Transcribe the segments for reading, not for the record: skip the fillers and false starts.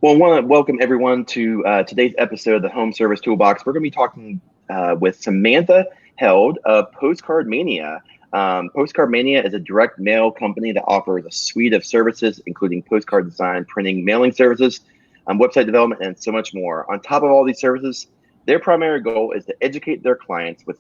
Well, I want to welcome everyone to today's episode of the Home Service Toolbox. We're going to be talking with Samantha Heald of Postcard Mania. Postcard Mania is a direct mail company that offers a suite of services, including postcard design, printing, mailing services, website development, and so much more. On top of all these services, their primary goal is to educate their clients with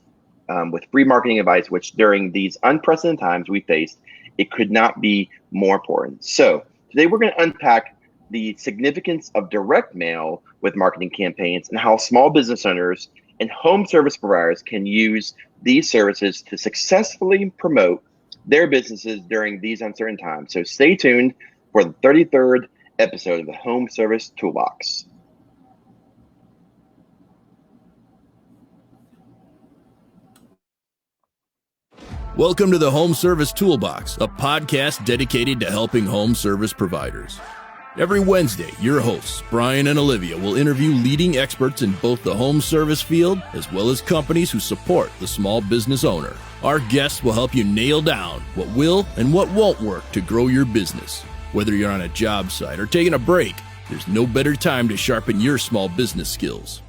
free marketing advice, which during these unprecedented times we faced, it could not be more important. So today we're going to unpack the significance of direct mail with marketing campaigns and how small business owners and home service providers can use these services to successfully promote their businesses during these uncertain times. So stay tuned for the 33rd episode of the Home Service Toolbox. Welcome to the Home Service Toolbox, a podcast dedicated to helping home service providers. Every Wednesday, your hosts, Brian and Olivia, will interview leading experts in both the home service field as well as companies who support the small business owner. Our guests will help you nail down what will and what won't work to grow your business. Whether you're on a job site or taking a break, there's no better time to sharpen your small business skills.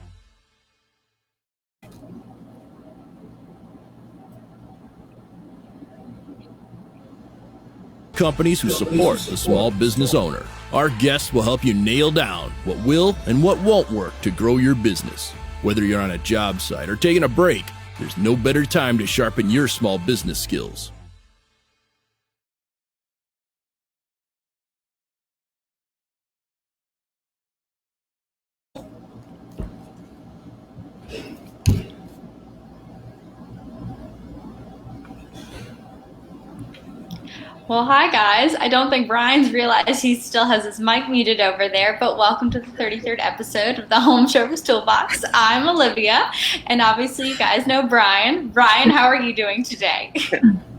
Companies who support the small business owner. Our guests will help you nail down what will and what won't work to grow your business. Whether you're on a job site or taking a break, there's no better time to sharpen your small business skills. Well, hi guys. I don't think Brian's realized he still has his mic muted over there, but welcome to the 33rd episode of the Home Service Toolbox. I'm Olivia, and obviously you guys know Brian. Brian, how are you doing today?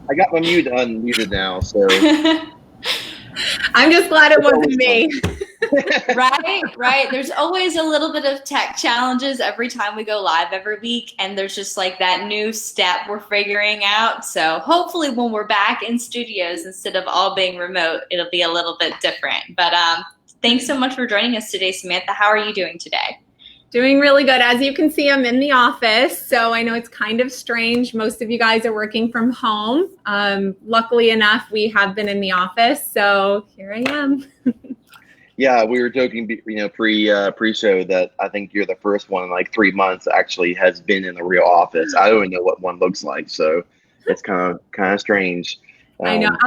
I got my mute unmuted now, so. I'm just glad it wasn't me. Right. There's always a little bit of tech challenges every time we go live every week, and there's just like that new step we're figuring out. So hopefully when we're back in studios instead of all being remote, it'll be a little bit different. But thanks so much for joining us today, Samantha. How are you doing today? Doing really good. As you can see, I'm in the office, so I know it's kind of strange. Most of you guys are working from home. Luckily enough, we have been in the office, so here I am. Yeah, we were joking, pre-show that I think you're the first one in like 3 months actually has been in the real office. I don't even know what one looks like, so it's kind of strange. I know.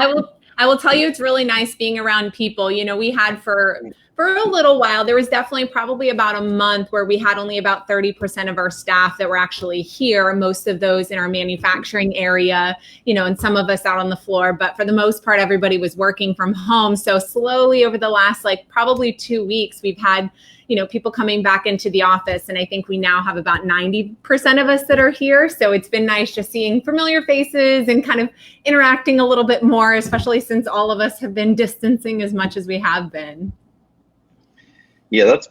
I will tell you, it's really nice being around people. You know, we had for a little while, there was definitely probably about a month where we had only about 30% of our staff that were actually here, most of those in our manufacturing area, you know, and some of us out on the floor. But for the most part, everybody was working from home. So slowly over the last probably 2 weeks, we've had, you know, people coming back into the office. And I think we now have about 90% of us that are here. So it's been nice just seeing familiar faces and kind of interacting a little bit more, especially since all of us have been distancing as much as we have been. Yeah, that's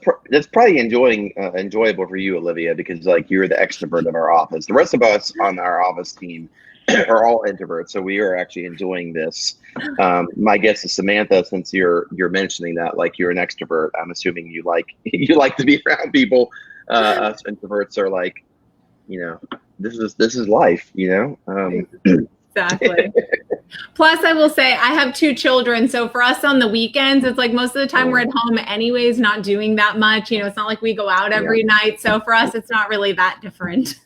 probably enjoyable for you, Olivia, because like you're the extrovert of our office. The rest of us on our office team are all introverts, so we are actually enjoying this. My guess is Samantha, since you're mentioning that like you're an extrovert, I'm assuming you like to be around people. Us introverts are like, you know, this is life, you know. Exactly. Plus, I will say I have 2 children. So for us on the weekends, it's like most of the time we're at home anyways, not doing that much. You know, it's not like we go out every night. So for us, it's not really that different.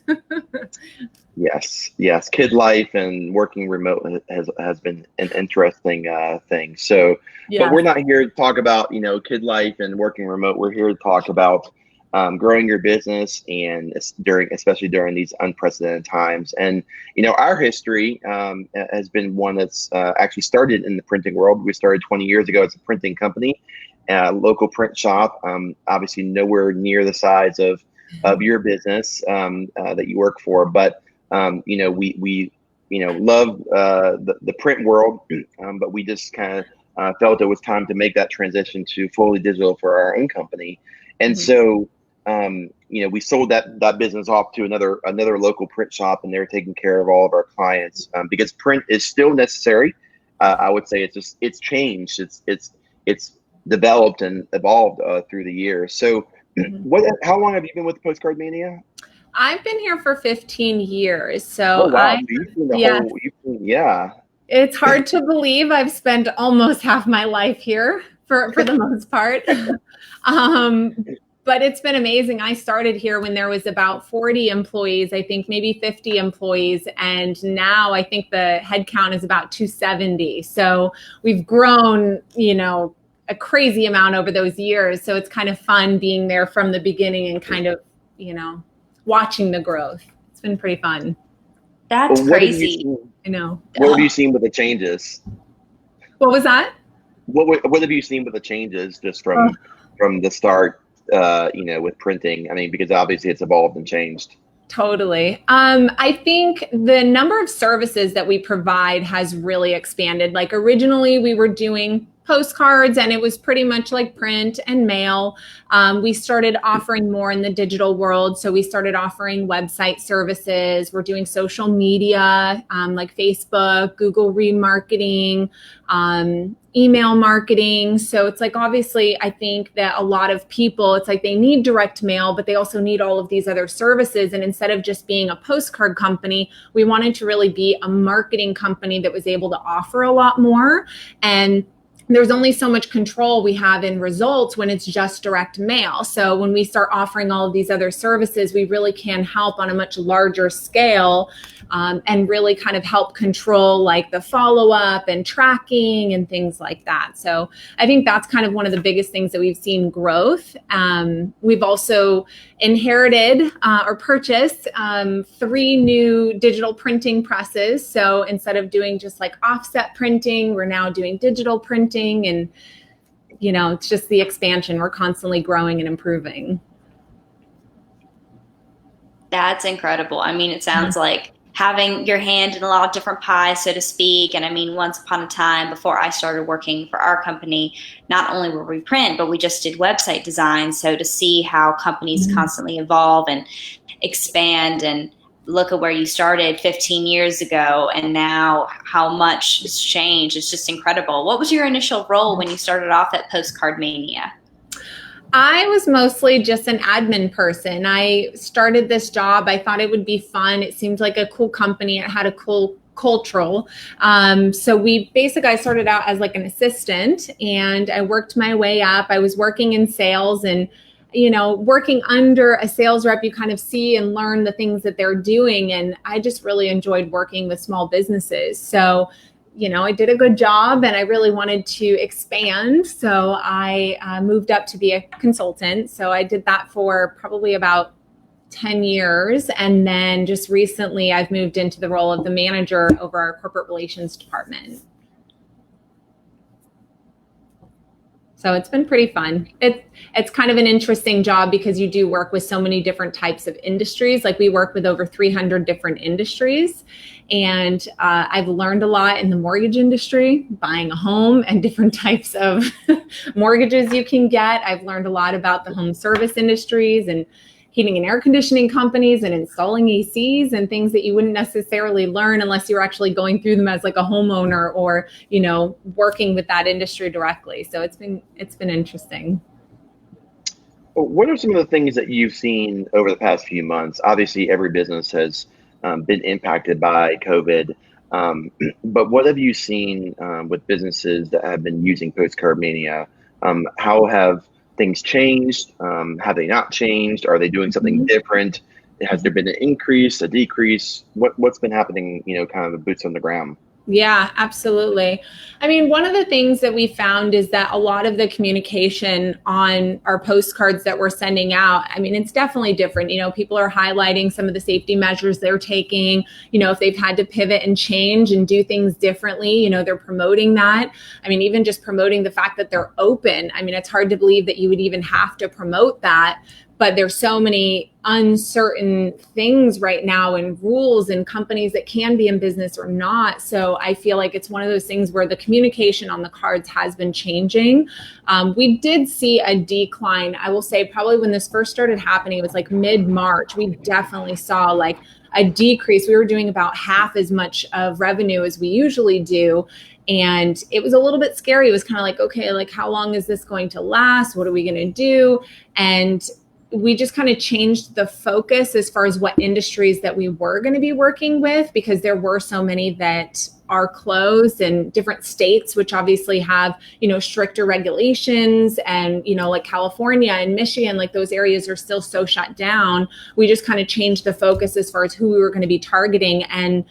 Yes. Kid life and working remote has been an interesting thing. So, But we're not here to talk about, you know, kid life and working remote. We're here to talk about growing your business and especially during these unprecedented times. And, you know, our history has been one that's actually started in the printing world. We started 20 years ago as a printing company, local print shop, obviously nowhere near the size of your business that you work for. But, you know, we love the print world, but we just kind of felt it was time to make that transition to fully digital for our own company. And so, you know, we sold that business off to another local print shop, and they're taking care of all of our clients because print is still necessary. I would say it's changed. It's developed and evolved through the years. So how long have you been with Postcard Mania? I've been here for 15 years. So wow. Yeah. It's hard to believe I've spent almost half my life here for the most part. But it's been amazing. I started here when there was about 40 employees, I think maybe 50 employees. And now I think the head count is about 270. So we've grown, a crazy amount over those years. So it's kind of fun being there from the beginning and kind of, watching the growth. It's been pretty fun. That's crazy. I know. What have you seen with the changes? What was that? What have you seen with the changes just from the start, with printing? I mean, because obviously it's evolved and changed. Totally. I think the number of services that we provide has really expanded. Like originally we were doing postcards and it was pretty much like print and mail. We started offering more in the digital world. So we started offering website services. We're doing social media, like Facebook, Google remarketing, email marketing. So it's like, obviously, I think that a lot of people, it's like they need direct mail, but they also need all of these other services. And instead of just being a postcard company, we wanted to really be a marketing company that was able to offer a lot more. And there's only so much control we have in results when it's just direct mail. So when we start offering all of these other services, we really can help on a much larger scale and really kind of help control like the follow-up and tracking and things like that. So I think that's kind of one of the biggest things that we've seen growth. We've also inherited or purchased 3 new digital printing presses. So instead of doing just like offset printing, we're now doing digital printing. And, it's just the expansion. We're constantly growing and improving. That's incredible. I mean, it sounds like having your hand in a lot of different pies, so to speak. And I mean, once upon a time, before I started working for our company, not only were we print, but we just did website design. So to see how companies constantly evolve and expand and look at where you started 15 years ago and now how much has changed. It's just incredible. What was your initial role when you started off at Postcard Mania? I was mostly just an admin person. I started this job. I thought it would be fun. It seemed like a cool company. It had a cool cultural. So I started out as like an assistant and I worked my way up. I was working in sales and working under a sales rep, you kind of see and learn the things that they're doing. And I just really enjoyed working with small businesses. So, I did a good job and I really wanted to expand. So I moved up to be a consultant. So I did that for probably about 10 years. And then just recently I've moved into the role of the manager over our corporate relations department. So it's been pretty fun. It's kind of an interesting job because you do work with so many different types of industries. Like we work with over 300 different industries. And I've learned a lot in the mortgage industry, buying a home and different types of mortgages you can get. I've learned a lot about the home service industries and heating and air conditioning companies and installing ACs and things that you wouldn't necessarily learn unless you're actually going through them as like a homeowner or, working with that industry directly. So it's been interesting. What are some of the things that you've seen over the past few months? Obviously, every business has been impacted by COVID. But what have you seen with businesses that have been using Postcard Mania? How have things changed? Have they not changed? Are they doing something different? Has there been an increase, a decrease? What's been happening, kind of the boots on the ground? Yeah, absolutely. I mean, one of the things that we found is that a lot of the communication on our postcards that we're sending out, I mean, it's definitely different. People are highlighting some of the safety measures they're taking, if they've had to pivot and change and do things differently, they're promoting that. I mean, even just promoting the fact that they're open. I mean, it's hard to believe that you would even have to promote that. but there's so many uncertain things right now and rules and companies that can be in business or not. So I feel like it's one of those things where the communication on the cards has been changing. We did see a decline. I will say probably when this first started happening, it was like mid-March. We definitely saw like a decrease. We were doing about half as much of revenue as we usually do. And it was a little bit scary. It was kind of like, okay, like how long is this going to last? What are we going to do? And we just kind of changed the focus as far as what industries that we were going to be working with, because there were so many that are closed in different states, which obviously have, stricter regulations, and, like California and Michigan, like those areas are still so shut down. We just kind of changed the focus as far as who we were going to be targeting. And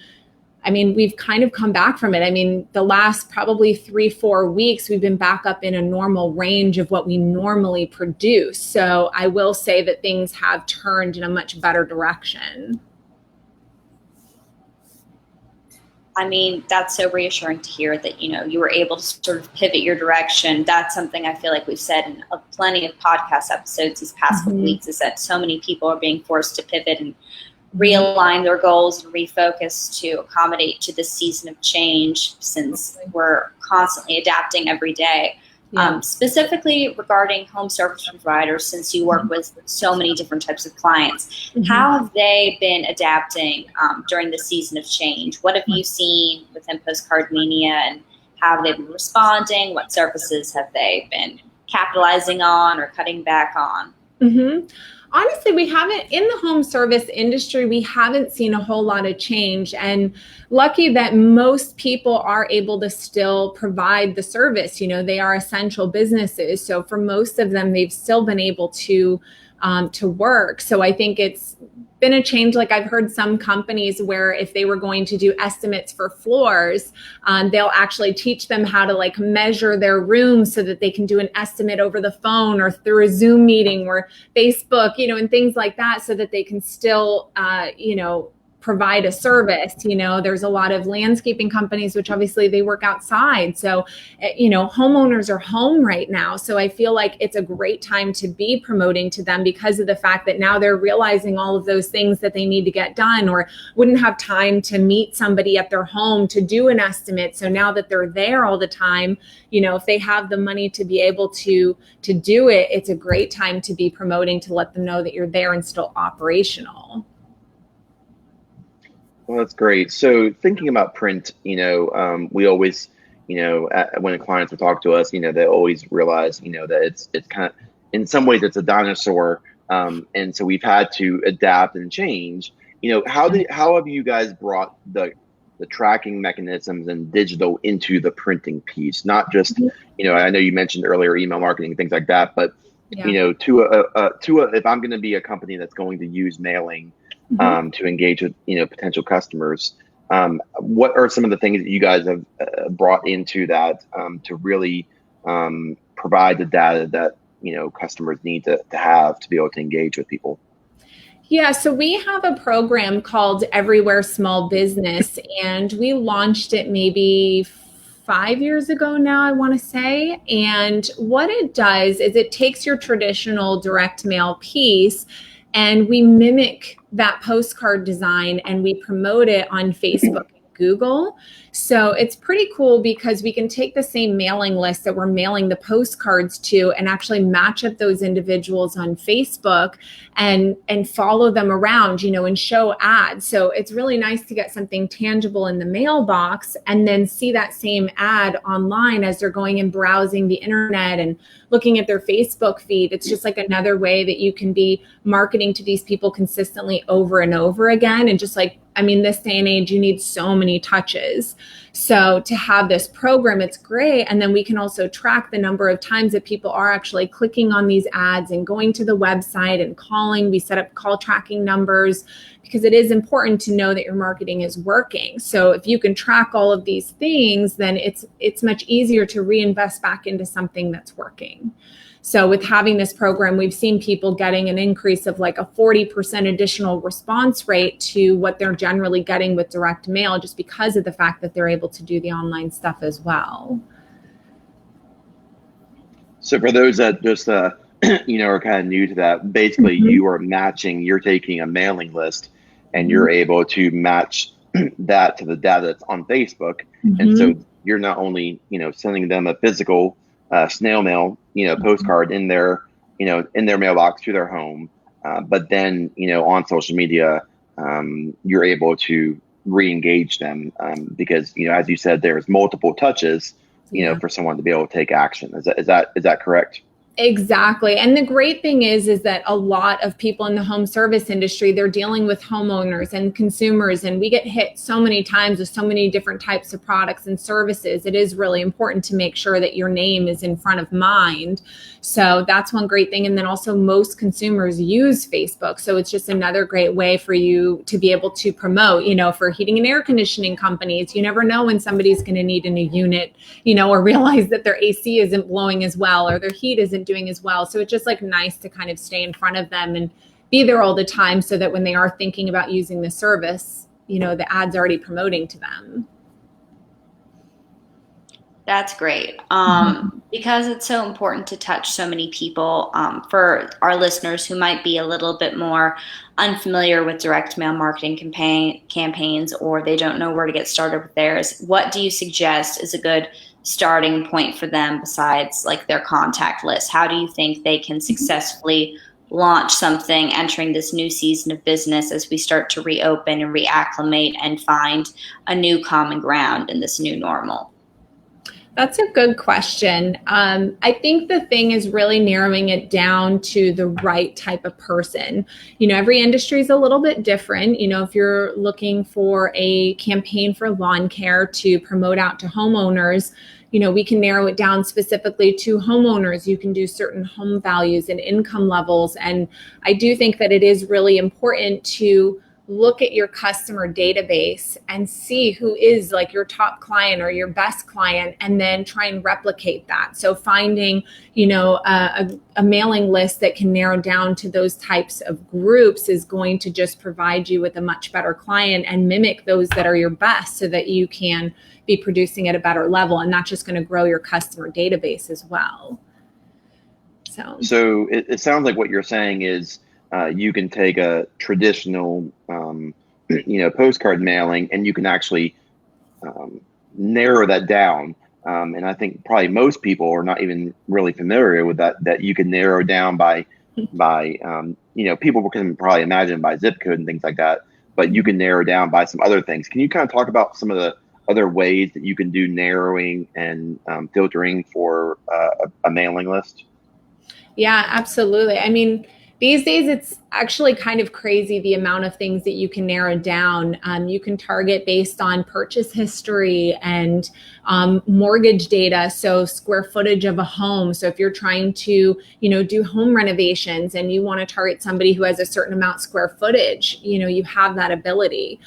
I mean, we've kind of come back from it. I mean, the last probably 3-4 weeks, we've been back up in a normal range of what we normally produce. So I will say that things have turned in a much better direction. I mean, that's so reassuring to hear that, you were able to sort of pivot your direction. That's something I feel like we've said in plenty of podcast episodes these past couple weeks, is that so many people are being forced to pivot and realign their goals and refocus to accommodate to this season of change, since we're constantly adapting every day. Yeah. Specifically regarding home service providers, since you work with so many different types of clients, how have they been adapting during the season of change? What have you seen within Postcard Mania, and how have they been responding? What services have they been capitalizing on or cutting back on? Honestly, we haven't, in the home service industry, we haven't seen a whole lot of change, and lucky that most people are able to still provide the service. They are essential businesses. So for most of them, they've still been able to work. So I think it's been a change. Like I've heard some companies where if they were going to do estimates for floors, they'll actually teach them how to like measure their rooms so that they can do an estimate over the phone or through a Zoom meeting or Facebook, and things like that, so that they can still, provide a service. There's a lot of landscaping companies, which obviously they work outside. So, homeowners are home right now. So I feel like it's a great time to be promoting to them, because of the fact that now they're realizing all of those things that they need to get done, or wouldn't have time to meet somebody at their home to do an estimate. So now that they're there all the time, if they have the money to be able to do it, it's a great time to be promoting, to let them know that you're there and still operational. Well, that's great. So thinking about print, we always, when clients will talk to us, they always realize, that it's kind of, in some ways it's a dinosaur. And so we've had to adapt and change. How have you guys brought the tracking mechanisms and digital into the printing piece? Not just, I know you mentioned earlier email marketing, things like that, but if I'm going to be a company that's going to use mailing to engage with potential customers, what are some of the things that you guys have brought into that to really provide the data that customers need to have to be able to engage with people? Yeah, so we have a program called Everywhere Small Business, and we launched it maybe 5 years ago now, I want to say. And what it does is it takes your traditional direct mail piece, and we mimic that postcard design and we promote it on Facebook and Google. So it's pretty cool, because we can take the same mailing list that we're mailing the postcards to and actually match up those individuals on Facebook and follow them around, and show ads. So it's really nice to get something tangible in the mailbox and then see that same ad online as they're going and browsing the internet and looking at their Facebook feed. It's just like another way that you can be marketing to these people consistently over and over again. And just like, this day and age, you need so many touches. So to have this program, it's great. And then we can also track the number of times that people are actually clicking on these ads and going to the website and calling. We set up call tracking numbers, because it is important to know that your marketing is working. So if you can track all of these things, then it's much easier to reinvest back into something that's working. So with having this program, we've seen people getting an increase of like a 40% additional response rate to what they're generally getting with direct mail, just because of the fact that they're able to do the online stuff as well. So for those that just are kind of new to that, basically you're taking a mailing list and you're able to match that to the data that's on Facebook. And so you're not only, sending them a physical snail mail, postcard in their mailbox to their home, but then, on social media, you're able to re-engage them because, as you said, there's multiple touches, for someone to be able to take action. Is that correct? Exactly. And the great thing is that a lot of people in the home service industry, they're dealing with homeowners and consumers, and we get hit so many times with so many different types of products and services. It is really important to make sure that your name is in front of mind. So that's one great thing. And then also most consumers use Facebook. So it's just another great way for you to be able to promote, for heating and air conditioning companies. You never know when somebody's going to need a new unit, or realize that their AC isn't blowing as well or their heat isn't doing as well. So it's just nice to kind of stay in front of them and be there all the time so that when they are thinking about using the service, the ad's already promoting to them. That's great. Because it's so important to touch so many people. For our listeners who might be a little bit more unfamiliar with direct mail marketing campaigns, or they don't know where to get started with theirs, what do you suggest is a good starting point for them besides their contact list? How do you think they can successfully launch something entering this new season of business as we start to reopen and reacclimate and find a new common ground in this new normal? That's a good question. I think the thing is really narrowing it down to the right type of person. Every industry is a little bit different. If you're looking for a campaign for lawn care to promote out to homeowners, we can narrow it down specifically to homeowners. You can do certain home values and income levels. And I do think that it is really important to look at your customer database and see who is your top client or your best client, and then try and replicate that. So finding, a mailing list that can narrow down to those types of groups is going to just provide you with a much better client and mimic those that are your best so that you can be producing at a better level, and that's just going to grow your customer database as well. So it sounds like what you're saying is you can take a traditional, postcard mailing, and you can actually narrow that down. And I think probably most people are not even really familiar with that you can narrow down by people can probably imagine by zip code and things like that, but you can narrow down by some other things. Can you kind of talk about some of the other ways that you can do narrowing and filtering for a mailing list? Yeah, absolutely. I mean, these days, it's actually kind of crazy the amount of things that you can narrow down. You can target based on purchase history and mortgage data, so square footage of a home. So if you're trying to, do home renovations and you want to target somebody who has a certain amount square footage, you have that ability.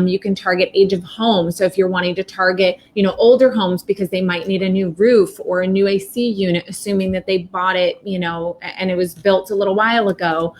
You can target age of home. So if you're wanting to target, older homes because they might need a new roof or a new AC unit, assuming that they bought it, and it was built a little while ago.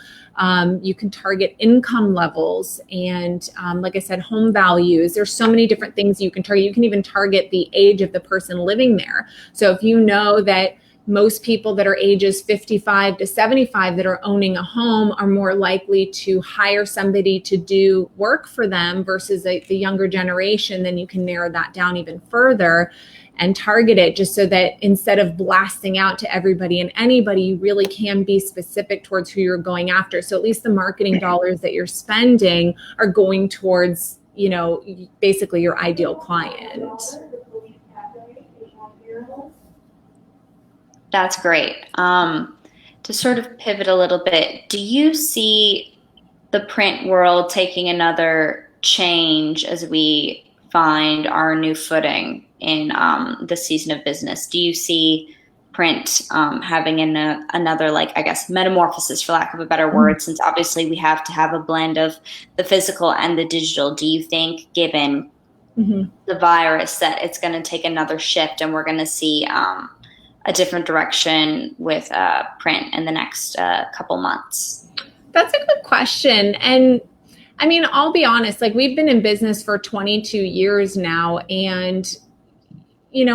You can target income levels and, like I said, home values. There's so many different things you can target. You can even target the age of the person living there. So if you know that most people that are ages 55 to 75 that are owning a home are more likely to hire somebody to do work for them versus the younger generation, then you can narrow that down even further and target it, just so that instead of blasting out to everybody and anybody, you really can be specific towards who you're going after. So at least the marketing dollars that you're spending are going towards, basically your ideal client. That's great. To sort of pivot a little bit, do you see the print world taking another change as we find our new footing in the season of business? Do you see print having another, metamorphosis, for lack of a better word, since obviously we have to have a blend of the physical and the digital? Do you think, given the virus, that it's going to take another shift and we're going to see a different direction with print in the next couple months? That's a good question. And I mean, I'll be honest, we've been in business for 22 years now, and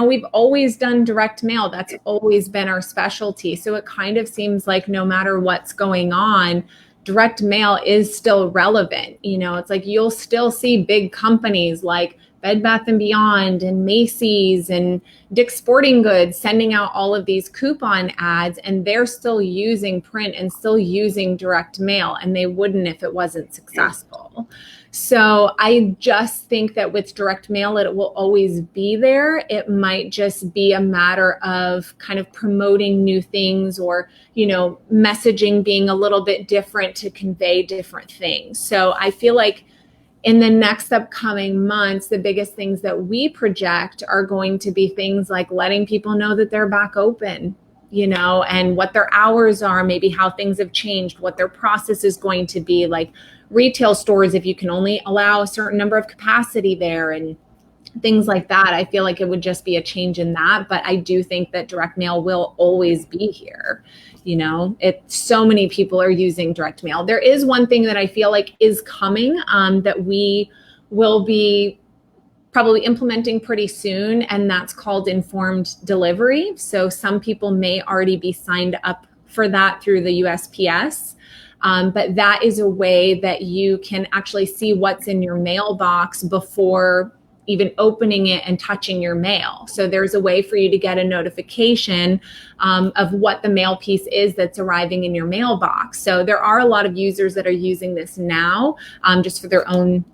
we've always done direct mail. That's always been our specialty. So it kind of seems like no matter what's going on, direct mail is still relevant. It's like you'll still see big companies like Bed Bath & Beyond and Macy's and Dick's Sporting Goods sending out all of these coupon ads, and they're still using print and still using direct mail, and they wouldn't if it wasn't successful. So I just think that with direct mail, it will always be there. It might just be a matter of kind of promoting new things or, messaging being a little bit different to convey different things. So I feel like in the next upcoming months, the biggest things that we project are going to be things like letting people know that they're back open, and what their hours are, maybe how things have changed, what their process is going to be, like retail stores, if you can only allow a certain number of capacity there and things like that. I feel like it would just be a change in that. But I do think that direct mail will always be here. So many people are using direct mail. There is one thing that I feel like is coming that we will be probably implementing pretty soon, and that's called informed delivery. So some people may already be signed up for that through the USPS. But that is a way that you can actually see what's in your mailbox before even opening it and touching your mail. So there's a way for you to get a notification of what the mail piece is that's arriving in your mailbox. So there are a lot of users that are using this now just for their own,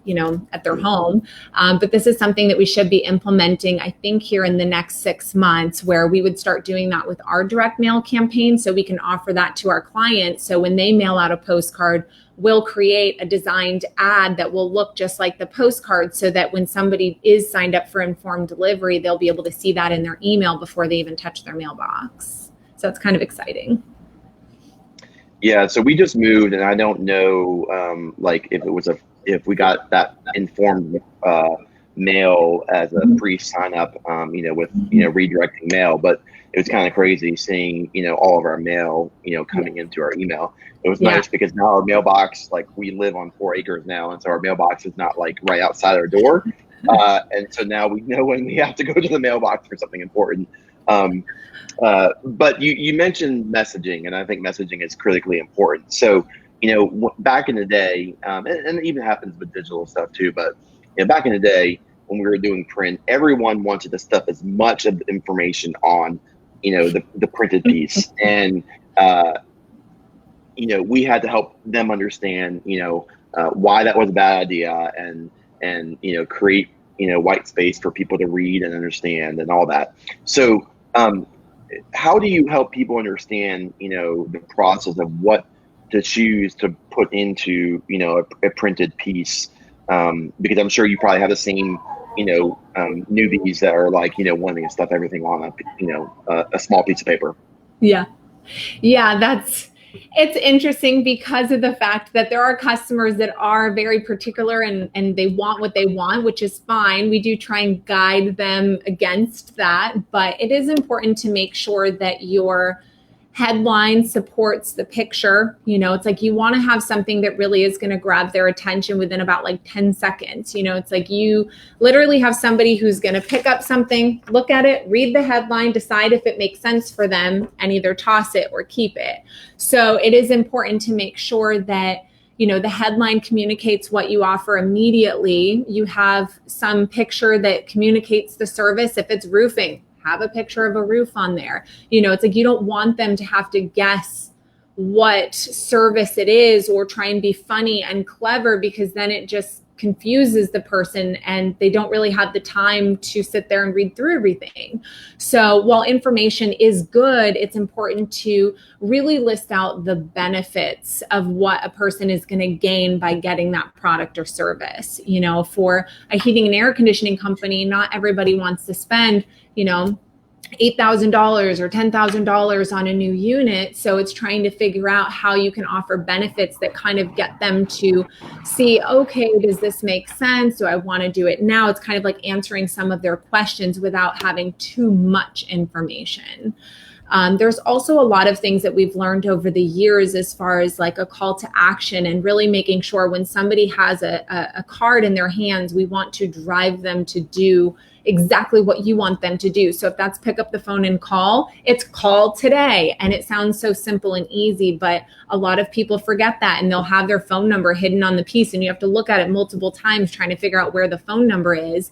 at their home. But this is something that we should be implementing, I think, here in the next 6 months, where we would start doing that with our direct mail campaign. So we can offer that to our clients. So when they mail out a postcard, we'll create a designed ad that will look just like the postcard, so that when somebody is signed up for informed delivery, they'll be able to see that in their email before they even touch their mailbox. So it's kind of exciting. Yeah, so we just moved, and I don't know if we got that informed mail as a pre-sign up, with redirecting mail, but it was kind of crazy seeing all of our mail coming into our email. It was nice because now our mailbox, like, we live on 4 acres now, and so our mailbox is not like right outside our door, and so now we know when we have to go to the mailbox for something important. But you mentioned messaging, and I think messaging is critically important. So back in the day, and it even happens with digital stuff too, but back in the day when we were doing print, everyone wanted to stuff as much of the information on the printed piece, and we had to help them understand why that was a bad idea, and create white space for people to read and understand and all that. So how do you help people understand the process of what to choose to put into a printed piece, because I'm sure you probably have the same newbies that are like wanting to stuff everything on a small piece of paper. Yeah It's interesting because of the fact that there are customers that are very particular and they want what they want, which is fine. We do try and guide them against that, but it is important to make sure that your headline supports the picture. It's like you want to have something that really is going to grab their attention within about like 10 seconds. It's like you literally have somebody who's going to pick up something, look at it, read the headline, decide if it makes sense for them, and either toss it or keep it. So it is important to make sure that the headline communicates what you offer immediately. You have some picture that communicates the service. If it's roofing, have a picture of a roof on there. It's like you don't want them to have to guess what service it is or try and be funny and clever, because then it just confuses the person and they don't really have the time to sit there and read through everything. So while information is good, it's important to really list out the benefits of what a person is going to gain by getting that product or service. For a heating and air conditioning company, not everybody wants to spend $8,000 or $10,000 on a new unit. So it's trying to figure out how you can offer benefits that kind of get them to see, okay, does this make sense? Do I want to do it now? It's kind of like answering some of their questions without having too much information. There's also a lot of things that we've learned over the years as far as like a call to action, and really making sure when somebody has a card in their hands, we want to drive them to do exactly what you want them to do. So if that's pick up the phone and call, it's call today. And it sounds so simple and easy, but a lot of people forget that, and they'll have their phone number hidden on the piece, and you have to look at it multiple times trying to figure out where the phone number is.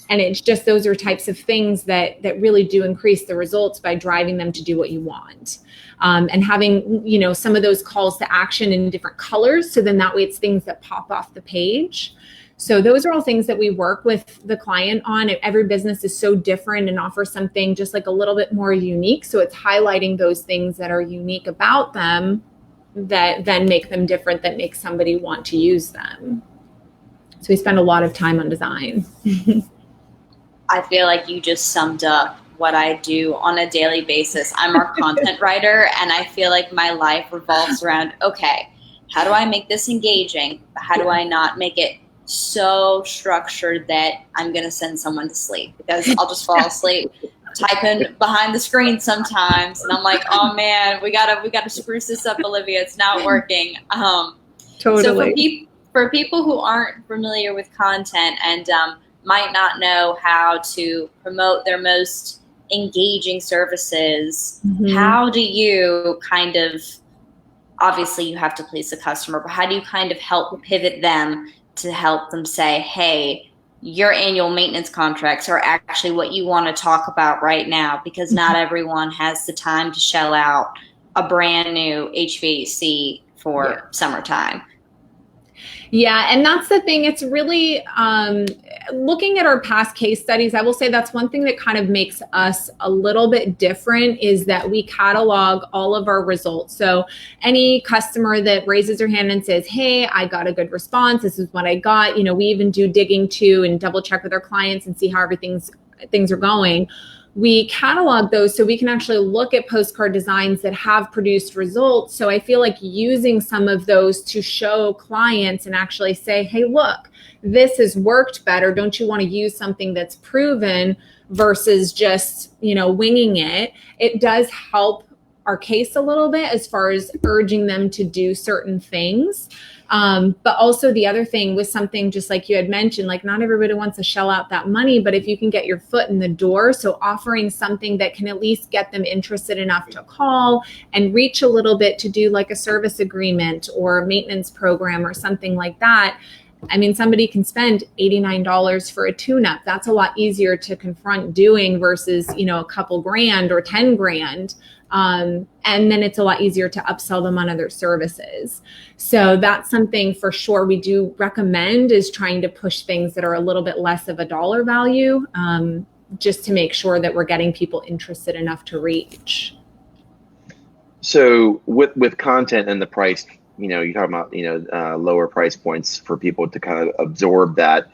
And it's just, those are types of things that really do increase the results by driving them to do what you want. And having, some of those calls to action in different colors. So then that way it's things that pop off the page. So those are all things that we work with the client on. Every business is so different and offers something just like a little bit more unique. So it's highlighting those things that are unique about them that then make them different, that make somebody want to use them. So we spend a lot of time on design. I feel like you just summed up what I do on a daily basis. I'm our content writer, and I feel like my life revolves around, okay, how do I make this engaging? How do I not make it so structured that I'm going to send someone to sleep? Because I'll just fall asleep typing behind the screen sometimes, and I'm like, oh man, we gotta spruce this up, Olivia. It's not working. Totally. So for people who aren't familiar with content and might not know how to promote their most engaging services, how do you kind of, obviously you have to please the customer, but how do you kind of help pivot them to help them say, hey, your annual maintenance contracts are actually what you want to talk about right now, because not everyone has the time to shell out a brand new HVAC for summertime. Yeah, and that's the thing. It's really looking at our past case studies. I will say that's one thing that kind of makes us a little bit different, is that we catalog all of our results. So any customer that raises their hand and says, hey, I got a good response, this is what I got. We even do digging too and double check with our clients and see how things are going. We catalog those so we can actually look at postcard designs that have produced results. So I feel like using some of those to show clients and actually say, hey, look, this has worked better. Don't you want to use something that's proven versus just, winging it? It does help our case a little bit as far as urging them to do certain things. But also the other thing was something just like you had mentioned, like not everybody wants to shell out that money, but if you can get your foot in the door, so offering something that can at least get them interested enough to call and reach a little bit to do like a service agreement or a maintenance program or something like that. I mean, somebody can spend $89 for a tune-up. That's a lot easier to confront doing versus, a couple grand or 10 grand. And then it's a lot easier to upsell them on other services. So that's something for sure we do recommend, is trying to push things that are a little bit less of a dollar value, just to make sure that we're getting people interested enough to reach. So with content and the price, you're talking about, lower price points for people to kind of absorb that.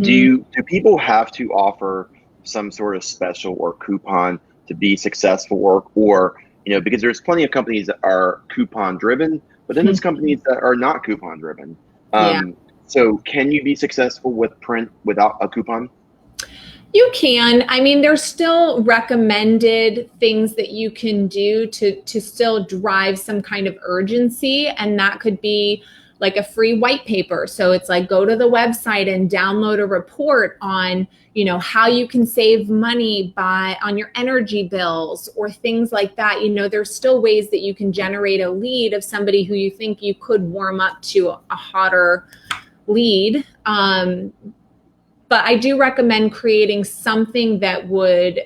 Do people have to offer some sort of special or coupon to be successful, or because there's plenty of companies that are coupon driven, but then there's companies that are not coupon driven. So can you be successful with print without a coupon? You can. I mean, there's still recommended things that you can do to still drive some kind of urgency. And that could be like a free white paper. So it's like, go to the website and download a report on, how you can save money on your energy bills or things like that. There's still ways that you can generate a lead of somebody who you think you could warm up to a hotter lead. But I do recommend creating something that would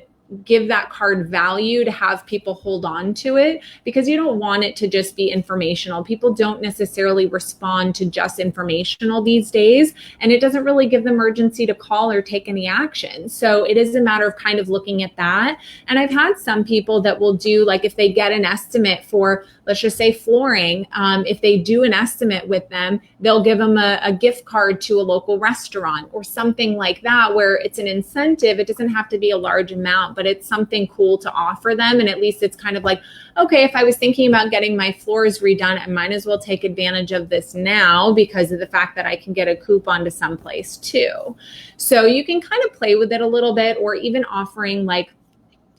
give that card value to have people hold on to it, because you don't want it to just be informational. People don't necessarily respond to just informational these days, and it doesn't really give them urgency to call or take any action. So it is a matter of kind of looking at that. And I've had some people that will do, like, if they get an estimate for, let's just say flooring, if they do an estimate with them, they'll give them a gift card to a local restaurant or something like that, where it's an incentive. It doesn't have to be a large amount, but it's something cool to offer them. And at least it's kind of like, okay, if I was thinking about getting my floors redone, I might as well take advantage of this now because of the fact that I can get a coupon to someplace too. So you can kind of play with it a little bit, or even offering like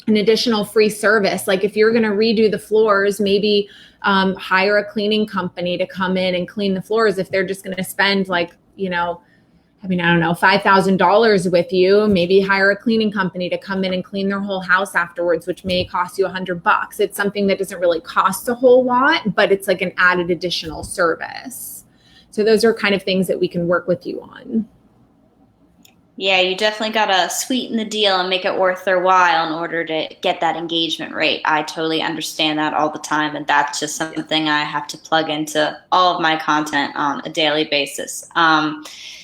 an additional free service. Like if you're going to redo the floors, maybe hire a cleaning company to come in and clean the floors if they're just going to spend like, I don't know, $5,000 with you, maybe hire a cleaning company to come in and clean their whole house afterwards, which may cost you $100. It's something that doesn't really cost a whole lot, but it's like an added additional service. So those are kind of things that we can work with you on. Yeah, you definitely got to sweeten the deal and make it worth their while in order to get that engagement rate. I totally understand that all the time. And that's just something I have to plug into all of my content on a daily basis.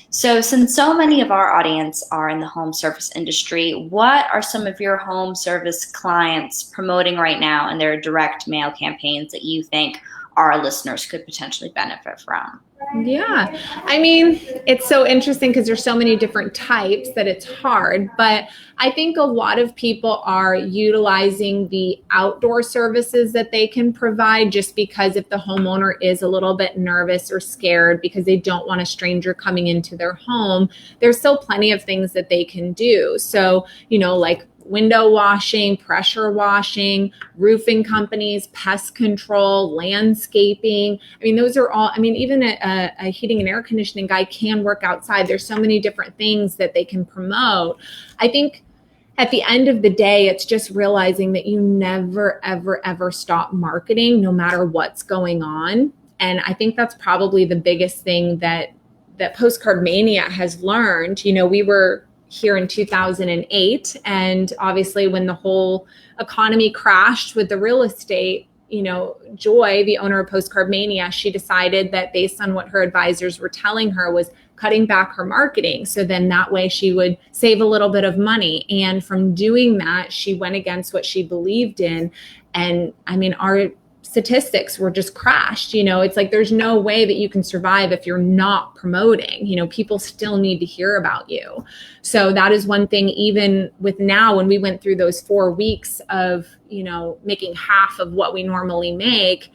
So since so many of our audience are in the home service industry, what are some of your home service clients promoting right now in their direct mail campaigns that you think our listeners could potentially benefit from? Yeah, it's so interesting because there's so many different types that it's hard, but I think a lot of people are utilizing the outdoor services that they can provide just because if the homeowner is a little bit nervous or scared because they don't want a stranger coming into their home, there's still plenty of things that they can do. So, like window washing, pressure washing, roofing companies, pest control, landscaping. Those are all, even a heating and air conditioning guy can work outside. There's so many different things that they can promote. I think at the end of the day, it's just realizing that you never, ever, ever stop marketing no matter what's going on. And I think that's probably the biggest thing that Postcard Mania has learned. We were here in 2008. And obviously when the whole economy crashed with the real estate, Joy, the owner of Postcard Mania, she decided that based on what her advisors were telling her was cutting back her marketing. So then that way she would save a little bit of money. And from doing that, she went against what she believed in. And our statistics were just crashed. It's like there's no way that you can survive if you're not promoting. People still need to hear about you. So that is one thing, even with now when we went through those 4 weeks of, making half of what we normally make,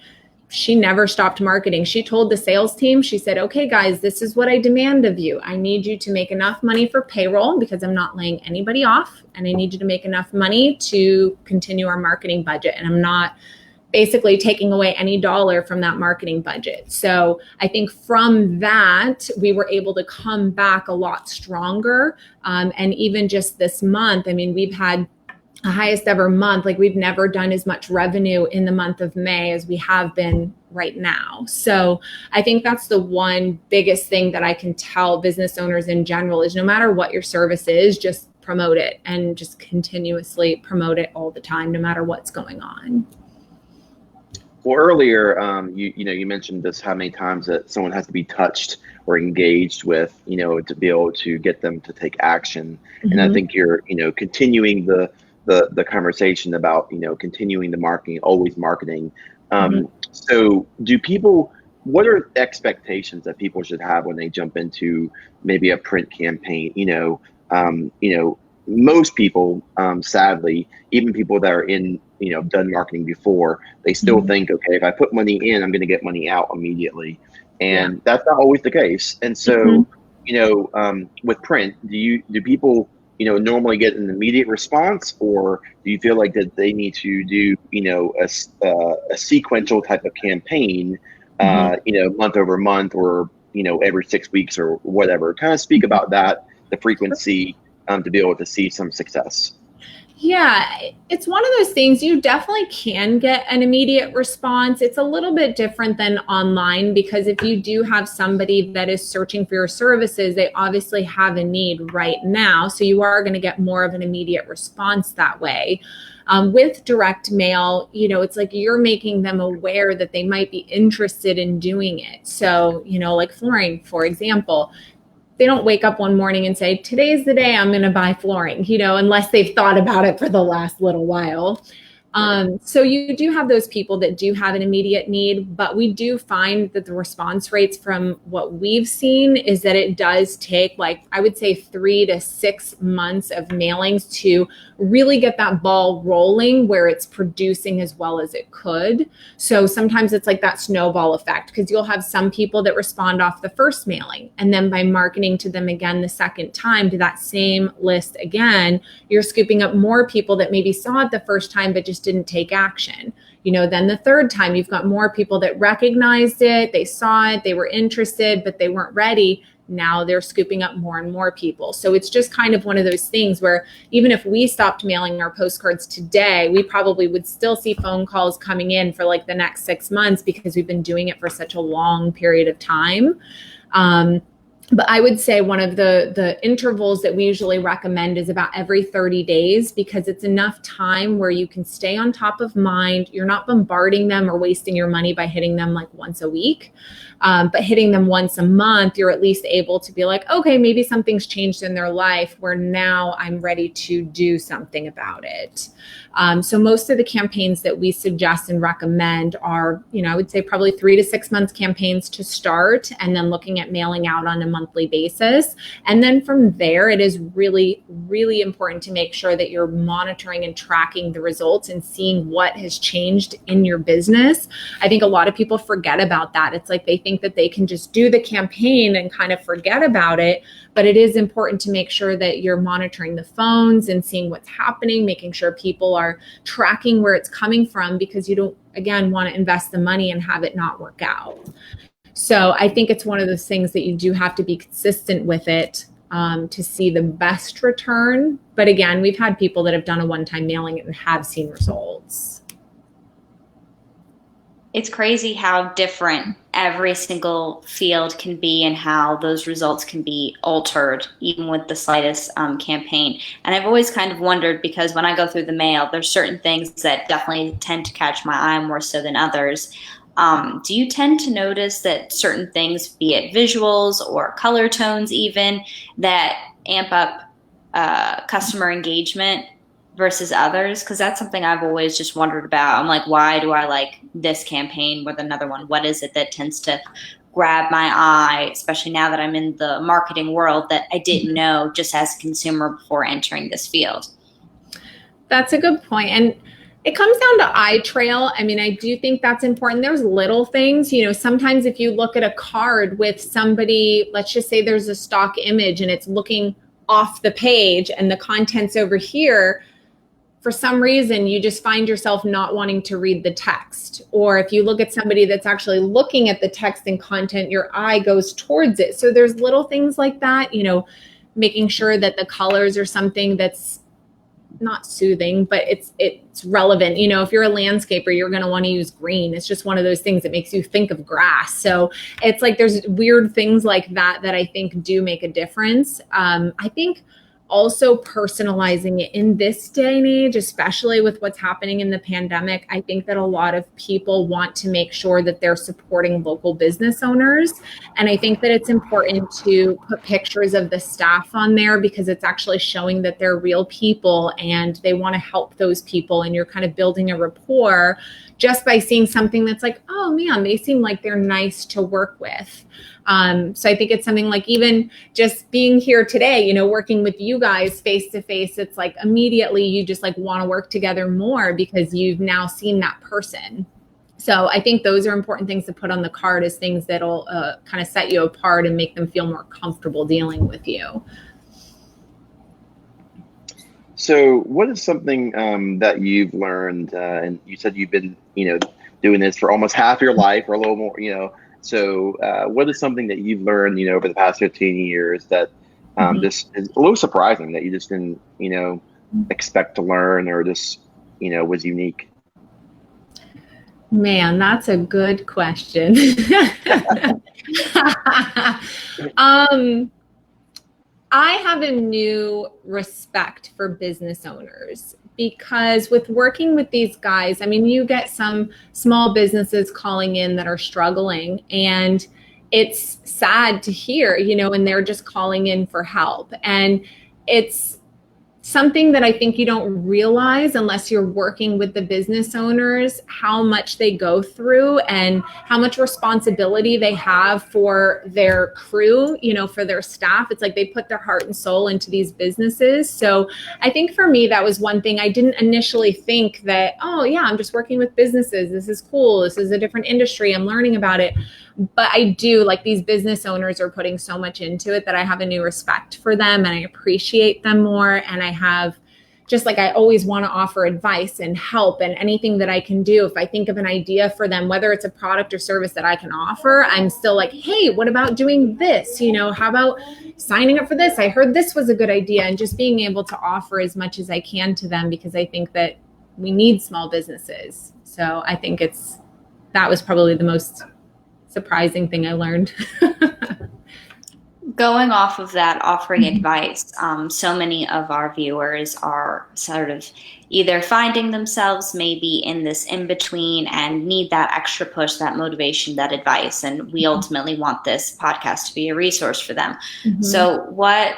she never stopped marketing. She told the sales team, she said, okay, guys, this is what I demand of you. I need you to make enough money for payroll because I'm not laying anybody off. And I need you to make enough money to continue our marketing budget. And I'm not basically taking away any dollar from that marketing budget. So I think from that, we were able to come back a lot stronger. And even just this month, we've had a highest ever month. Like we've never done as much revenue in the month of May as we have been right now. So I think that's the one biggest thing that I can tell business owners in general is no matter what your service is, just promote it and just continuously promote it all the time, no matter what's going on. Well, earlier, you mentioned this, how many times that someone has to be touched or engaged with, to be able to get them to take action. Mm-hmm. And I think you're, continuing the conversation about, continuing the marketing, always marketing. So what are expectations that people should have when they jump into maybe a print campaign? Most people, sadly, even people that are in, done marketing before, they still think, okay, if I put money in, I'm going to get money out immediately. And that's not always the case. And so, with print, do people, normally get an immediate response, or do you feel like that they need to do, a sequential type of campaign, month over month, or, every 6 weeks or whatever? Kind of speak about that, the frequency, to be able to see some success. Yeah, it's one of those things you definitely can get an immediate response. It's a little bit different than online because if you do have somebody that is searching for your services, they obviously have a need right now. So you are going to get more of an immediate response that way. With direct mail, it's like you're making them aware that they might be interested in doing it. So, like flooring, for example, they don't wake up one morning and say, today's the day I'm going to buy flooring, unless they've thought about it for the last little while. So you do have those people that do have an immediate need, but we do find that the response rates from what we've seen is that it does take, I would say 3 to 6 months of mailings to really get that ball rolling where it's producing as well as it could. So sometimes it's like that snowball effect because you'll have some people that respond off the first mailing, and then by marketing to them again the second time to that same list again, you're scooping up more people that maybe saw it the first time but just didn't take action. Then the third time you've got more people that recognized it, they saw it, they were interested, but they weren't ready. now they're scooping up more and more people. So it's just kind of one of those things where even if we stopped mailing our postcards today, we probably would still see phone calls coming in for like the next 6 months because we've been doing it for such a long period of time. But I would say one of the intervals that we usually recommend is about every 30 days, because it's enough time where you can stay on top of mind. You're not bombarding them or wasting your money by hitting them like once a week. But hitting them once a month, you're at least able to be like, okay, maybe something's changed in their life where now I'm ready to do something about it. So most of the campaigns that we suggest and recommend are, I would say probably 3 to 6 months campaigns to start, and then looking at mailing out on a monthly basis. And then from there, it is really, really important to make sure that you're monitoring and tracking the results and seeing what has changed in your business. I think a lot of people forget about that. It's like they think that they can just do the campaign and kind of forget about it. But it is important to make sure that you're monitoring the phones and seeing what's happening, making sure people are tracking where it's coming from, because you don't, again, want to invest the money and have it not work out. So I think it's one of those things that you do have to be consistent with it to see the best return. But again, we've had people that have done a one-time mailing and have seen results. It's crazy how different every single field can be and how those results can be altered, even with the slightest campaign. And I've always kind of wondered, because when I go through the mail, there's certain things that definitely tend to catch my eye more so than others. Do you tend to notice that certain things, be it visuals or color tones even, that amp up customer engagement versus others? Because that's something I've always just wondered about. I'm like, why do I like this campaign with another one? What is it that tends to grab my eye, especially now that I'm in the marketing world, that I didn't know just as a consumer before entering this field? That's a good point. And it comes down to eye trail. I mean, I do think that's important. There's little things, sometimes if you look at a card with somebody, let's just say there's a stock image and it's looking off the page and the content's over here, for some reason, you just find yourself not wanting to read the text. Or if you look at somebody that's actually looking at the text and content, your eye goes towards it. So there's little things like that, making sure that the colors are something that's not soothing, but it's relevant. If you're a landscaper, you're going to want to use green. It's just one of those things that makes you think of grass. So it's like there's weird things like that I think do make a difference. I think also personalizing it in this day and age, especially with what's happening in the pandemic, I think that a lot of people want to make sure that they're supporting local business owners. And I think that it's important to put pictures of the staff on there, because it's actually showing that they're real people and they want to help those people. And you're kind of building a rapport just by seeing something that's like, oh man, they seem like they're nice to work with. So I think it's something like even just being here today, working with you guys face to face, it's like immediately you just like want to work together more because you've now seen that person. So I think those are important things to put on the card as things that'll kind of set you apart and make them feel more comfortable dealing with you. So what is something that you've learned, and you said you've been, doing this for almost half your life or a little more, so what is something that you've learned, over the past 15 years that just is a little surprising that you just didn't, expect to learn, or just, was unique? Man, that's a good question. I have a new respect for business owners, because with working with these guys, I mean, you get some small businesses calling in that are struggling, and it's sad to hear, and they're just calling in for help. And it's something that I think you don't realize unless you're working with the business owners, how much they go through and how much responsibility they have for their crew, for their staff. It's like they put their heart and soul into these businesses. So I think for me, that was one thing. I didn't initially think that, oh yeah, I'm just working with businesses. This is cool. This is a different industry. I'm learning about it. But I do, like, these business owners are putting so much into it that I have a new respect for them, and I appreciate them more. And I have just like I always want to offer advice and help and anything that I can do. If I think of an idea for them, whether it's a product or service that I can offer, I'm still like, hey, what about doing this? You know, how about signing up for this? I heard this was a good idea. And just being able to offer as much as I can to them, because I think that we need small businesses. So I think that was probably the most surprising thing I learned. Going off of that, offering advice, so many of our viewers are sort of either finding themselves maybe in this in-between and need that extra push, that motivation, that advice. And we ultimately want this podcast to be a resource for them. Mm-hmm. So what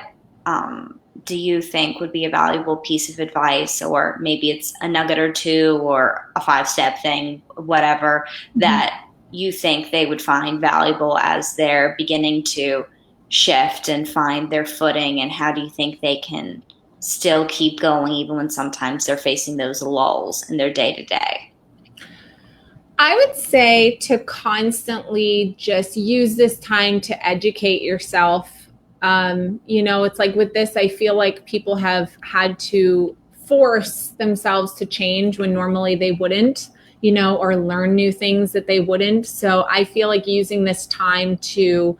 do you think would be a valuable piece of advice, or maybe it's a nugget or two or a 5-step thing, whatever, that you think they would find valuable as they're beginning to shift and find their footing? And how do you think they can still keep going even when sometimes they're facing those lulls in their day-to-day? I would say to constantly just use this time to educate yourself. You know, it's like with this, I feel like people have had to force themselves to change when normally they wouldn't, you know, or learn new things that they wouldn't. So I feel like using this time to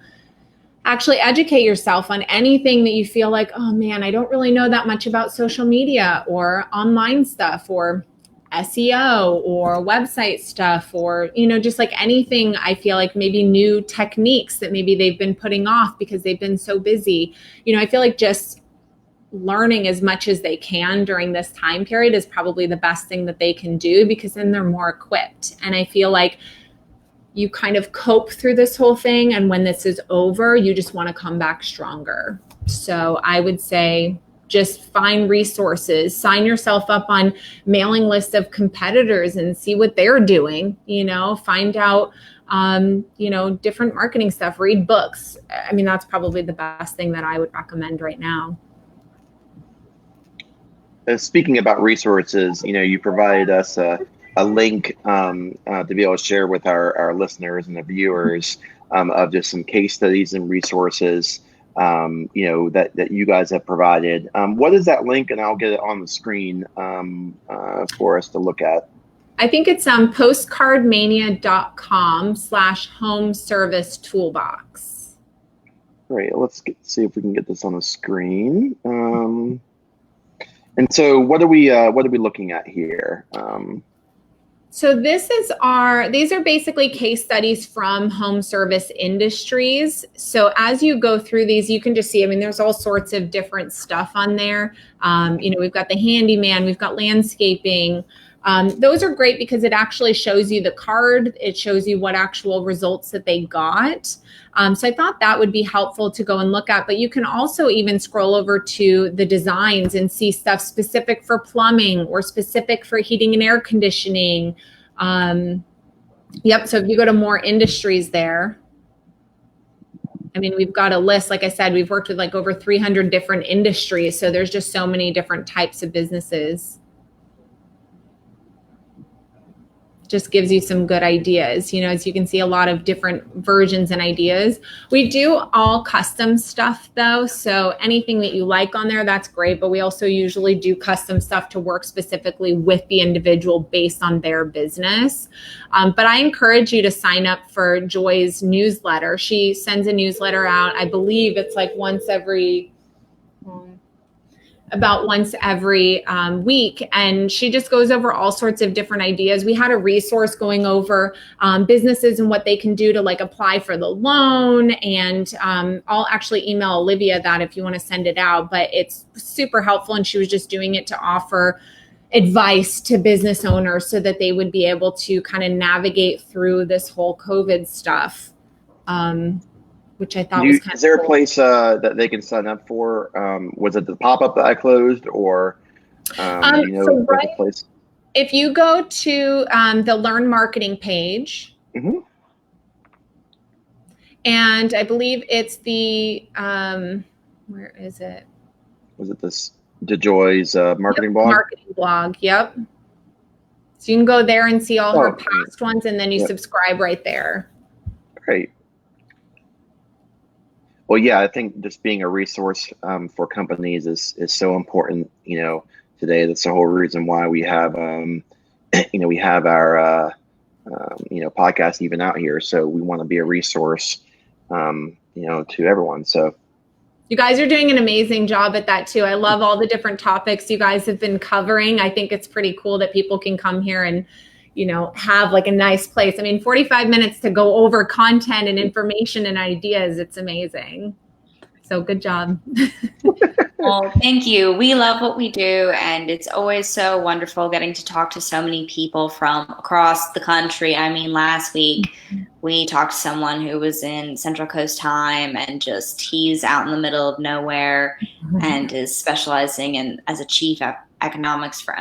actually educate yourself on anything that you feel like, oh man, I don't really know that much about social media or online stuff or SEO or website stuff, or, you know, just like anything. I feel like maybe new techniques that maybe they've been putting off because they've been so busy. You know, I feel like just learning as much as they can during this time period is probably the best thing that they can do, because then they're more equipped. And I feel like you kind of cope through this whole thing, and when this is over, you just want to come back stronger. So I would say just find resources, sign yourself up on mailing lists of competitors and see what they're doing, you know, find out, you know, different marketing stuff, read books. I mean, that's probably the best thing that I would recommend right now. Speaking about resources, you know, you provided us a link to be able to share with our listeners and the viewers of just some case studies and resources, you know, that you guys have provided. What is that link? And I'll get it on the screen for us to look at. I think it's postcardmania.com/home service toolbox. Great. Let's see if we can get this on the screen. And so what are we looking at here? So these are basically case studies from home service industries. So as you go through these, you can just see, I mean, there's all sorts of different stuff on there. You know, we've got the handyman, we've got landscaping. Those are great because it actually shows you the card. It shows you what actual results that they got. So I thought that would be helpful to go and look at, but you can also even scroll over to the designs and see stuff specific for plumbing or specific for heating and air conditioning. Yep. So if you go to more industries there, I mean, we've got a list. Like I said, we've worked with like over 300 different industries. So there's just so many different types of businesses. Just gives you some good ideas. You know, as you can see, a lot of different versions and ideas. We do all custom stuff though. So anything that you like on there, that's great. But we also usually do custom stuff to work specifically with the individual based on their business. But I encourage you to sign up for Joy's newsletter. She sends a newsletter out. I believe it's like once every week. And she just goes over all sorts of different ideas. We had a resource going over businesses and what they can do to like apply for the loan. And I'll actually email Olivia that if you want to send it out, but it's super helpful. And she was just doing it to offer advice to business owners so that they would be able to kind of navigate through this whole COVID stuff. Which I thought was kind of Is there cool. a place that they can sign up for? Was it the pop-up that I closed, or you know, so right, the place? If you go to the Learn Marketing page, and I believe it's the where is it? Was it the Joy's marketing blog? Marketing blog. Yep. So you can go there and see all her past ones, and then you subscribe right there. Great. Well, yeah, I think just being a resource for companies is so important, you know, today. That's the whole reason why we have, we have our, podcast even out here. So we want to be a resource, to everyone. So you guys are doing an amazing job at that too. I love all the different topics you guys have been covering. I think it's pretty cool that people can come here and, have like a nice place. I mean, 45 minutes to go over content and information and ideas. It's amazing. So good job. Well, thank you. We love what we do, and it's always so wonderful getting to talk to so many people from across the country. I mean, last week we talked to someone who was in Central Coast time, and he's out in the middle of nowhere and is specializing as a chief economics for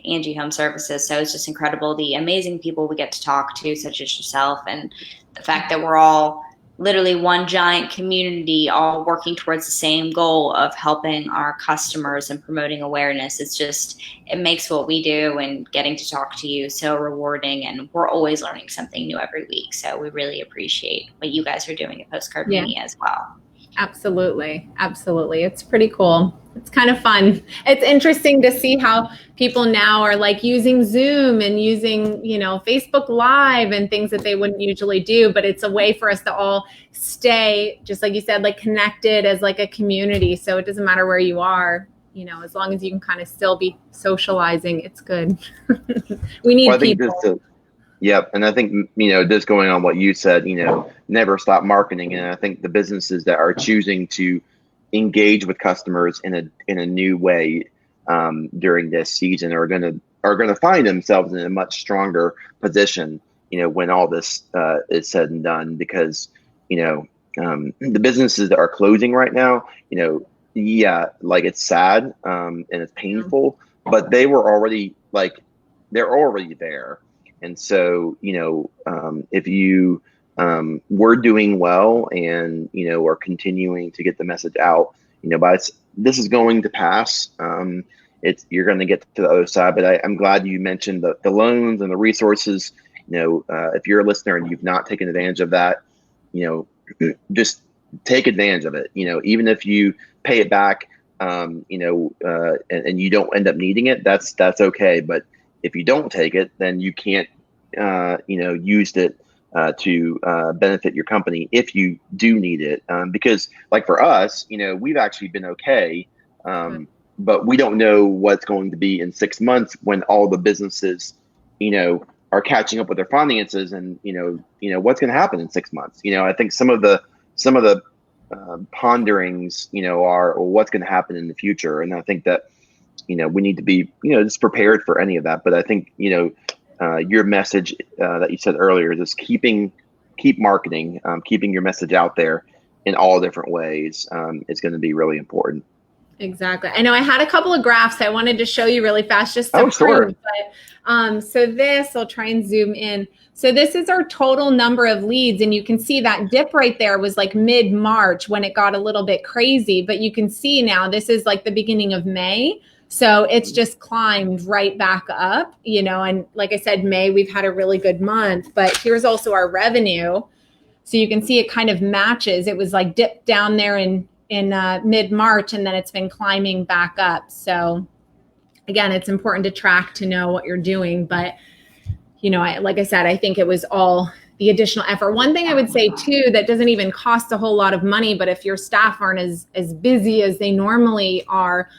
Angie Home Services. So it's just incredible, the amazing people we get to talk to, such as yourself, and the fact that we're all literally one giant community, all working towards the same goal of helping our customers and promoting awareness. It makes what we do and getting to talk to you so rewarding, and we're always learning something new every week. So we really appreciate what you guys are doing at Postcard Mini as well. Absolutely. Absolutely. It's pretty cool. It's kind of fun. It's interesting to see how people now are like using Zoom and using, Facebook Live and things that they wouldn't usually do. But it's a way for us to all stay, just like you said, like connected as like a community. So it doesn't matter where you are, as long as you can kind of still be socializing, it's good. We need people. Yep. And I think, just going on what you said, never stop marketing. And I think the businesses that are choosing to engage with customers in a new way during this season are going to find themselves in a much stronger position, when all this is said and done, because, the businesses that are closing right now, like it's sad and it's painful, but they were already they're already there. And so, if you were doing well and, are continuing to get the message out, this is going to pass. You're going to get to the other side. But I'm glad you mentioned the loans and the resources. If you're a listener and you've not taken advantage of that, just take advantage of it. Even if you pay it back, and you don't end up needing it, that's okay. But if you don't take it, then you can't, use it to benefit your company if you do need it. Because like for us, we've actually been okay, but we don't know what's going to be in 6 months when all the businesses, are catching up with their finances, and what's going to happen in 6 months. I think some of the ponderings, are what's going to happen in the future, and I think that we need to be, just prepared for any of that. But I think, your message that you said earlier, just keep marketing, keeping your message out there in all different ways is going to be really important. Exactly. I know I had a couple of graphs I wanted to show you really fast just to prove. Sure. But so I'll try and zoom in. So this is our total number of leads, and you can see that dip right there was like mid-March when it got a little bit crazy, but you can see now this is like the beginning of May. So it's just climbed right back up, and like I said, May, we've had a really good month, but here's also our revenue. So you can see it kind of matches. It was like dipped down there in mid-March, and then it's been climbing back up. So again, it's important to track to know what you're doing. But, like I said, I think it was all the additional effort. One thing I would say too, that doesn't even cost a whole lot of money, but if your staff aren't as busy as they normally are,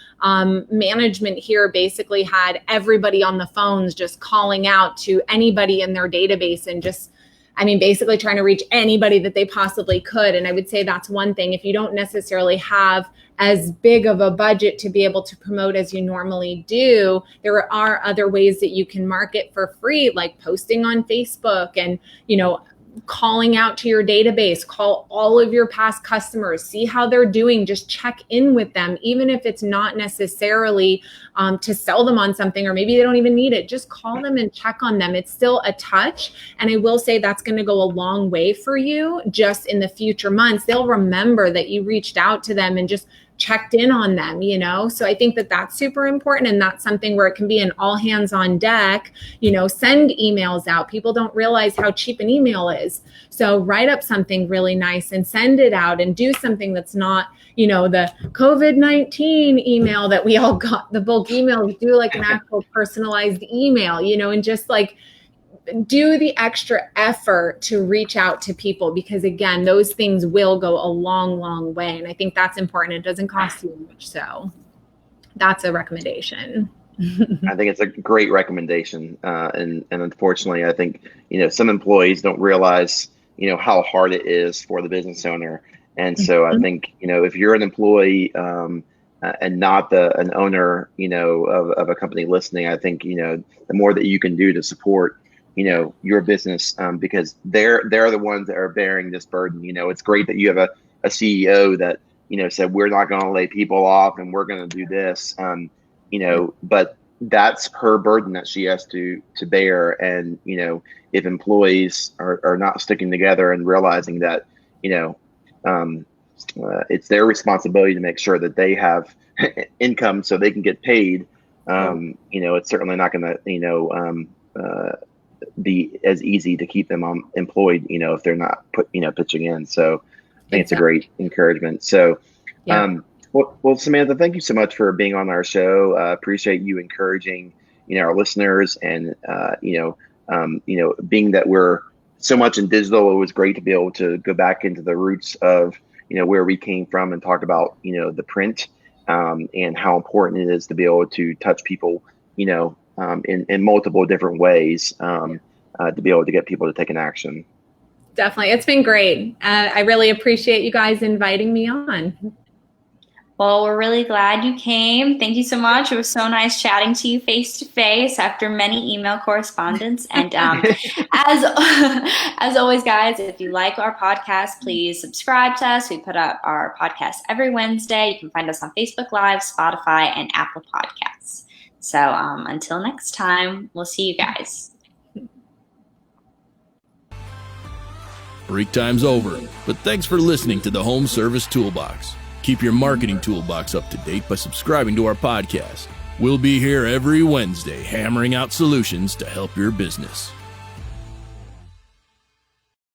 management here basically had everybody on the phones just calling out to anybody in their database and basically trying to reach anybody that they possibly could. And I would say that's one thing. If you don't necessarily have as big of a budget to be able to promote as you normally do, there are other ways that you can market for free, like posting on Facebook and, calling out to your database, call all of your past customers, see how they're doing, just check in with them, even if it's not necessarily to sell them on something, or maybe they don't even need it, just call them and check on them. It's still a touch. And I will say that's going to go a long way for you just in the future months. They'll remember that you reached out to them and just checked in on them, So I think that that's super important. And that's something where it can be an all hands on deck, send emails out. People don't realize how cheap an email is. So write up something really nice and send it out, and do something that's not, the COVID-19 email that we all got, the bulk emails. Do like an actual personalized email, and just like do the extra effort to reach out to people, because again, those things will go a long, long way. And I think that's important. It doesn't cost you much. So that's a recommendation. I think it's a great recommendation. And unfortunately, I think, some employees don't realize, how hard it is for the business owner. And so I think, if you're an employee, and not an owner, of a company listening, I think, the more that you can do to support your business, because they're the ones that are bearing this burden. It's great that you have a CEO that, said, we're not going to lay people off and we're going to do this, but that's her burden that she has to bear. And, if employees are not sticking together and realizing that, it's their responsibility to make sure that they have income so they can get paid, it's certainly not going to, be as easy to keep them employed, if they're not pitching in. So I think it's a great encouragement. So, well, Samantha, thank you so much for being on our show. Appreciate you encouraging, our listeners, and, being that we're so much in digital, it was great to be able to go back into the roots of, where we came from and talk about, the print, and how important it is to be able to touch people, in multiple different ways, to be able to get people to take an action. Definitely. It's been great. I really appreciate you guys inviting me on. Well, we're really glad you came. Thank you so much. It was so nice chatting to you face to face after many email correspondence. And as always, guys, if you like our podcast, please subscribe to us. We put out our podcast every Wednesday. You can find us on Facebook Live, Spotify, and Apple Podcasts. So until next time, we'll see you guys. Break time's over, but thanks for listening to the Home Service Toolbox. Keep your marketing toolbox up to date by subscribing to our podcast. We'll be here every Wednesday hammering out solutions to help your business.